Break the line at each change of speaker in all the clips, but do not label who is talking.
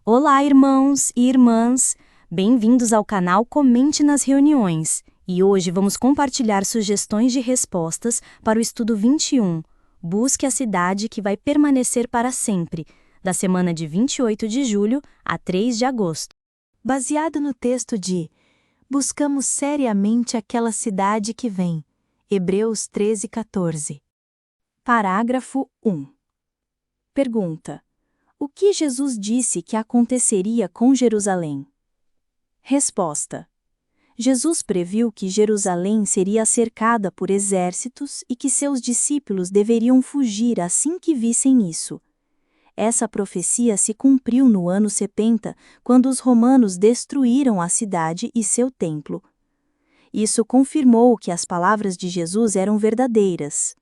Olá, irmãos e irmãs! Bem-vindos ao canal Comente nas Reuniões. E hoje vamos compartilhar sugestões de respostas para o estudo 21, Busque a Cidade que vai permanecer para sempre, da semana de 28 de julho a 3 de agosto.
Baseado no texto de Buscamos seriamente aquela cidade que vem, Hebreus 13:14.
Parágrafo 1. Pergunta: o que Jesus disse que aconteceria com Jerusalém? Resposta: Jesus previu que Jerusalém seria cercada por exércitos e que seus discípulos deveriam fugir assim que vissem isso. Essa profecia se cumpriu no ano 70, quando os romanos destruíram a cidade e seu templo. Isso confirmou que as palavras de Jesus eram verdadeiras.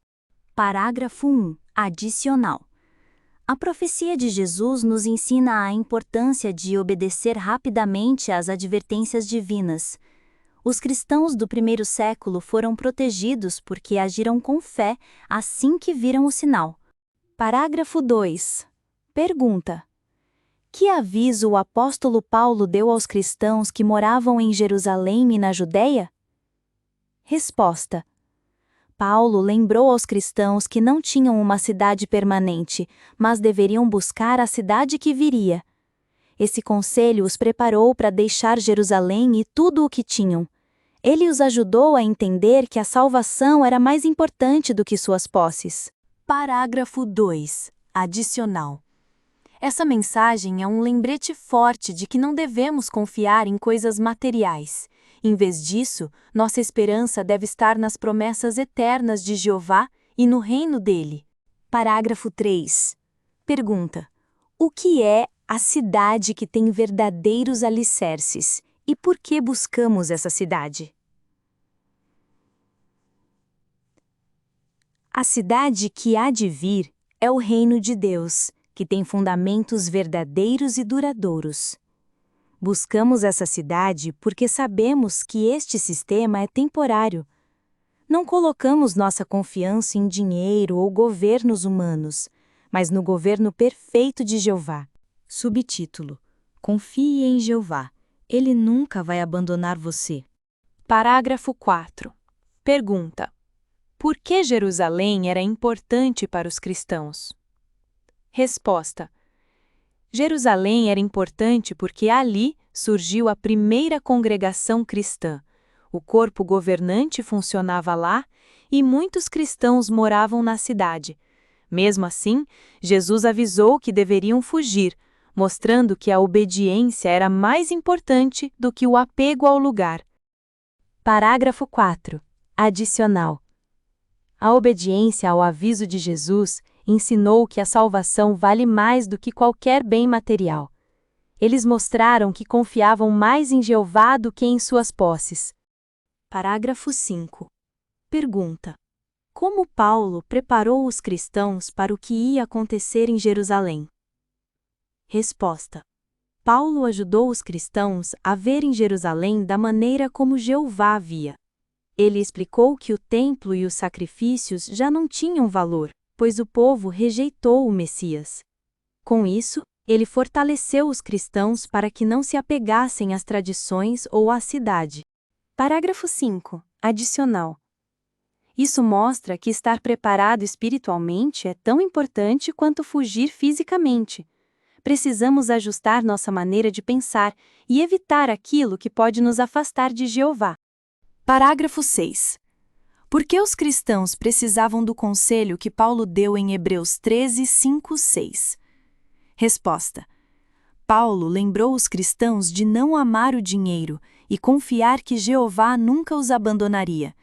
Parágrafo 1. Adicional. A profecia de Jesus nos ensina a importância de obedecer rapidamente às advertências divinas. Os cristãos do primeiro século foram protegidos porque agiram com fé assim que viram o sinal. Parágrafo 2. Pergunta: que aviso o apóstolo Paulo deu aos cristãos que moravam em Jerusalém e na Judéia? Resposta: Paulo lembrou aos cristãos que não tinham uma cidade permanente, mas deveriam buscar a cidade que viria. Esse conselho os preparou para deixar Jerusalém e tudo o que tinham. Ele os ajudou a entender que a salvação era mais importante do que suas posses.
Parágrafo 2. Adicional. Essa mensagem é um lembrete forte de que não devemos confiar em coisas materiais. Em vez disso, nossa esperança deve estar nas promessas eternas de Jeová e no reino dele.
Parágrafo 3. Pergunta: o que é a cidade que tem verdadeiros alicerces e por que buscamos essa cidade? A cidade que há de vir é o reino de Deus, que tem fundamentos verdadeiros e duradouros. Buscamos essa cidade porque sabemos que este sistema é temporário. Não colocamos nossa confiança em dinheiro ou governos humanos, mas no governo perfeito de Jeová. Subtítulo: Confie em Jeová. Ele nunca vai abandonar você.
Parágrafo 4. Pergunta: por que Jerusalém era importante para os cristãos? Resposta: Jerusalém era importante porque ali surgiu a primeira congregação cristã. O corpo governante funcionava lá e muitos cristãos moravam na cidade. Mesmo assim, Jesus avisou que deveriam fugir, mostrando que a obediência era mais importante do que o apego ao lugar.
Parágrafo 4. Adicional. A obediência ao aviso de Jesus ensinou que a salvação vale mais do que qualquer bem material. Eles mostraram que confiavam mais em Jeová do que em suas posses. Parágrafo 5. Pergunta: como Paulo preparou os cristãos para o que ia acontecer em Jerusalém? Resposta: Paulo ajudou os cristãos a verem Jerusalém da maneira como Jeová via. Ele explicou que o templo e os sacrifícios já não tinham valor, pois o povo rejeitou o Messias. Com isso, ele fortaleceu os cristãos para que não se apegassem às tradições ou à cidade. Parágrafo 5. Adicional. Isso mostra que estar preparado espiritualmente é tão importante quanto fugir fisicamente. Precisamos ajustar nossa maneira de pensar e evitar aquilo que pode nos afastar de Jeová. Parágrafo 6. Por que os cristãos precisavam do conselho que Paulo deu em Hebreus 13, 5, 6? Resposta: Paulo lembrou os cristãos de não amar o dinheiro e confiar que Jeová nunca os abandonaria.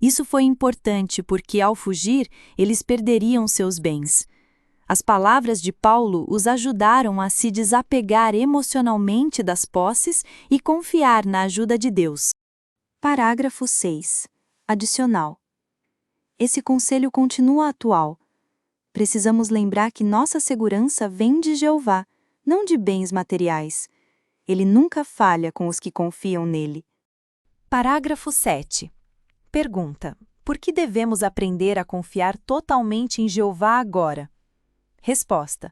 Isso foi importante porque, ao fugir, eles perderiam seus bens. As palavras de Paulo os ajudaram a se desapegar emocionalmente das posses e confiar na ajuda de Deus. Parágrafo 6. Adicional. Esse conselho continua atual. Precisamos lembrar que nossa segurança vem de Jeová, não de bens materiais. Ele nunca falha com os que confiam nele. Parágrafo 7. Pergunta: por que devemos aprender a confiar totalmente em Jeová agora? Resposta: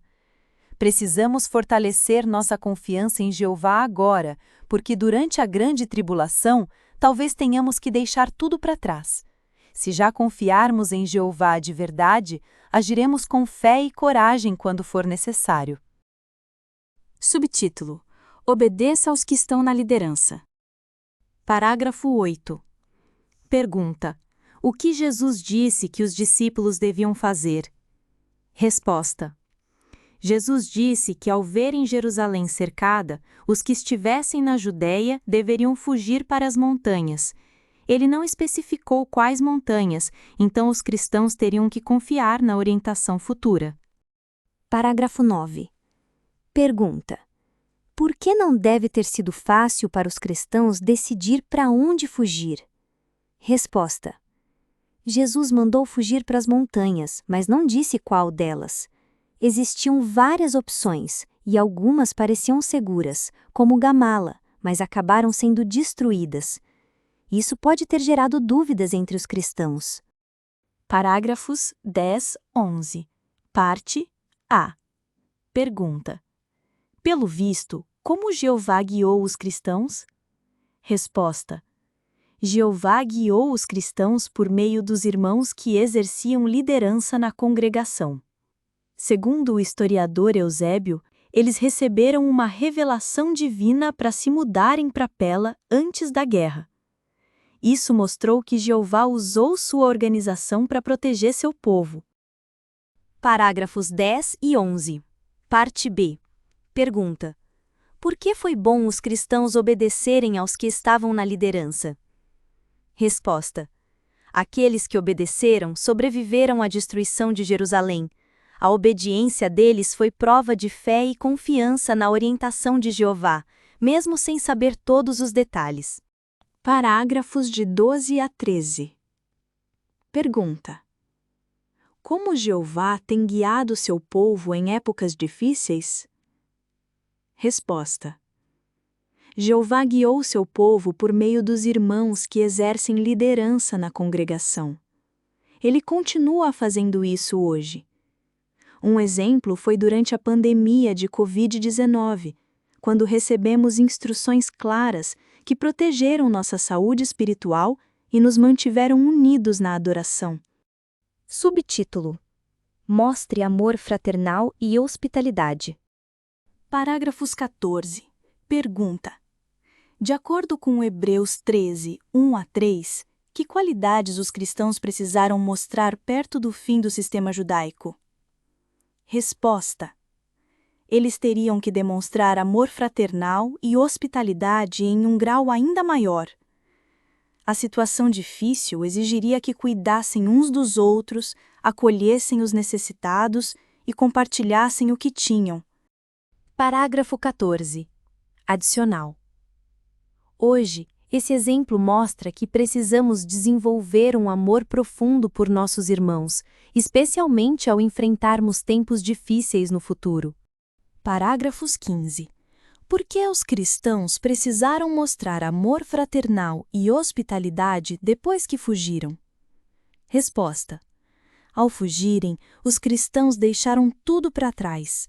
Precisamos fortalecer nossa confiança em Jeová agora, porque durante a grande tribulação, talvez tenhamos que deixar tudo para trás. Se já confiarmos em Jeová de verdade, agiremos com fé e coragem quando for necessário. Subtítulo: Obedeça aos que estão na liderança. Parágrafo 8. Pergunta: o que Jesus disse que os discípulos deviam fazer? Resposta: Jesus disse que, ao verem Jerusalém cercada, os que estivessem na Judéia deveriam fugir para as montanhas. Ele não especificou quais montanhas, então os cristãos teriam que confiar na orientação futura.
Parágrafo 9. Pergunta: por que não deve ter sido fácil para os cristãos decidir para onde fugir? Resposta: Jesus mandou fugir para as montanhas, mas não disse qual delas. Existiam várias opções, e algumas pareciam seguras, como Gamala, mas acabaram sendo destruídas. Isso pode ter gerado dúvidas entre os cristãos.
Parágrafos 10, 11. Parte A. Pergunta: pelo visto, como Jeová guiou os cristãos? Resposta: Jeová guiou os cristãos por meio dos irmãos que exerciam liderança na congregação. Segundo o historiador Eusébio, eles receberam uma revelação divina para se mudarem para Pela antes da guerra. Isso mostrou que Jeová usou sua organização para proteger seu povo.
Parágrafos 10 e 11. Parte B. Pergunta: por que foi bom os cristãos obedecerem aos que estavam na liderança? Resposta: aqueles que obedeceram sobreviveram à destruição de Jerusalém. A obediência deles foi prova de fé e confiança na orientação de Jeová, mesmo sem saber todos os detalhes.
Parágrafos de 12 a 13. Pergunta: como Jeová tem guiado seu povo em épocas difíceis? Resposta: Jeová guiou seu povo por meio dos irmãos que exercem liderança na congregação. Ele continua fazendo isso hoje. Um exemplo foi durante a pandemia de Covid-19, quando recebemos instruções claras que protegeram nossa saúde espiritual e nos mantiveram unidos na adoração.
Subtítulo: mostre amor fraternal e hospitalidade.
Parágrafos 14. Pergunta: de acordo com Hebreus 13, 1 a 3, que qualidades os cristãos precisaram mostrar perto do fim do sistema judaico? Resposta: eles teriam que demonstrar amor fraternal e hospitalidade em um grau ainda maior. A situação difícil exigiria que cuidassem uns dos outros, acolhessem os necessitados e compartilhassem o que tinham.
Parágrafo 14. Adicional. Hoje, esse exemplo mostra que precisamos desenvolver um amor profundo por nossos irmãos, especialmente ao enfrentarmos tempos difíceis no futuro.
Parágrafos 15. Por que os cristãos precisaram mostrar amor fraternal e hospitalidade depois que fugiram? Resposta: ao fugirem, os cristãos deixaram tudo para trás.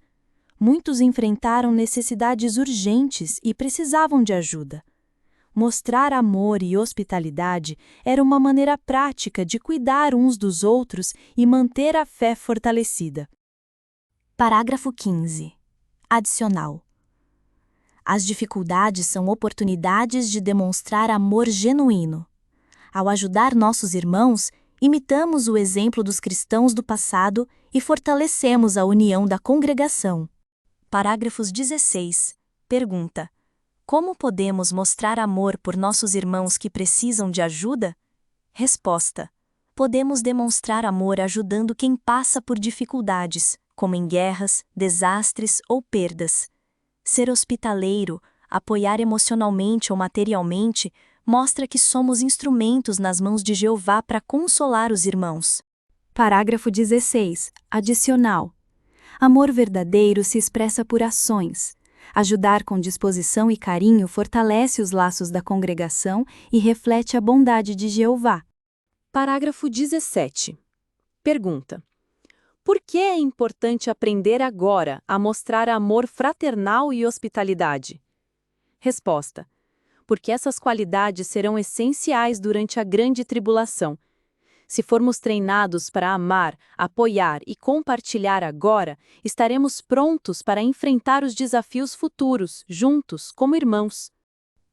Muitos enfrentaram necessidades urgentes e precisavam de ajuda. Mostrar amor e hospitalidade era uma maneira prática de cuidar uns dos outros e manter a fé fortalecida. Parágrafo 15. Adicional. As dificuldades são oportunidades de demonstrar amor genuíno. Ao ajudar nossos irmãos, imitamos o exemplo dos cristãos do passado e fortalecemos a união da congregação. Parágrafos 16. Pergunta: como podemos mostrar amor por nossos irmãos que precisam de ajuda? Resposta: podemos demonstrar amor ajudando quem passa por dificuldades, como em guerras, desastres ou perdas. Ser hospitaleiro, apoiar emocionalmente ou materialmente, mostra que somos instrumentos nas mãos de Jeová para consolar os irmãos. Parágrafo 16. Adicional. Amor verdadeiro se expressa por ações. Ajudar com disposição e carinho fortalece os laços da congregação e reflete a bondade de Jeová. Parágrafo 17. Pergunta: Por que é importante aprender agora a mostrar amor fraternal e hospitalidade? Resposta: porque essas qualidades serão essenciais durante a grande tribulação. Se formos treinados para amar, apoiar e compartilhar agora, estaremos prontos para enfrentar os desafios futuros, juntos, como irmãos.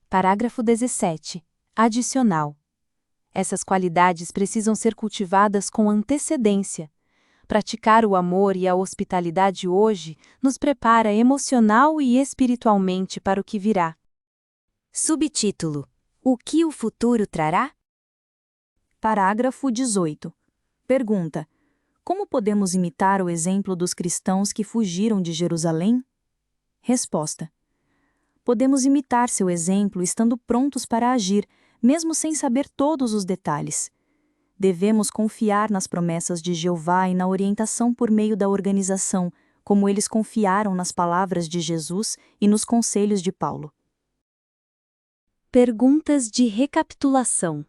Parágrafo 17. Adicional. Essas qualidades precisam ser cultivadas com antecedência. Praticar o amor e a hospitalidade hoje nos prepara emocional e espiritualmente para o que virá. Subtítulo: O que o futuro trará?
Parágrafo 18. Pergunta: como podemos imitar o exemplo dos cristãos que fugiram de Jerusalém? Resposta: podemos imitar seu exemplo estando prontos para agir, mesmo sem saber todos os detalhes. Devemos confiar nas promessas de Jeová e na orientação por meio da organização, como eles confiaram nas palavras de Jesus e nos conselhos de Paulo.
Perguntas de recapitulação.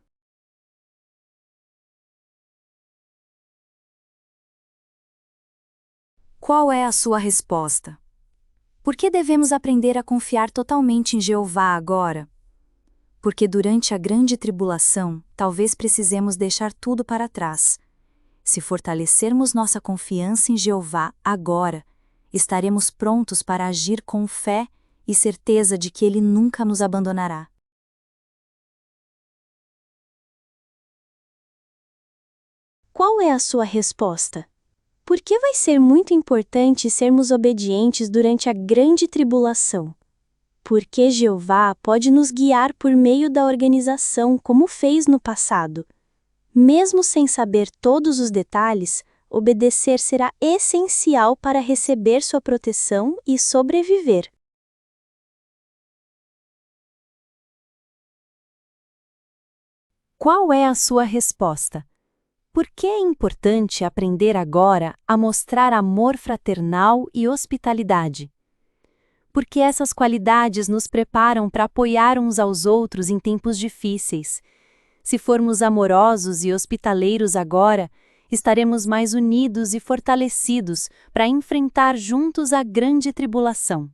Qual é a sua resposta? Por que devemos aprender a confiar totalmente em Jeová agora? Porque durante a grande tribulação, talvez precisemos deixar tudo para trás. Se fortalecermos nossa confiança em Jeová agora, estaremos prontos para agir com fé e certeza de que Ele nunca nos abandonará. Qual é a sua resposta? Por que vai ser muito importante sermos obedientes durante a grande tribulação? Porque Jeová pode nos guiar por meio da organização como fez no passado. Mesmo sem saber todos os detalhes, obedecer será essencial para receber sua proteção e sobreviver. Qual é a sua resposta? Por que é importante aprender agora a mostrar amor fraternal e hospitalidade? Porque essas qualidades nos preparam para apoiar uns aos outros em tempos difíceis. Se formos amorosos e hospitaleiros agora, estaremos mais unidos e fortalecidos para enfrentar juntos a grande tribulação.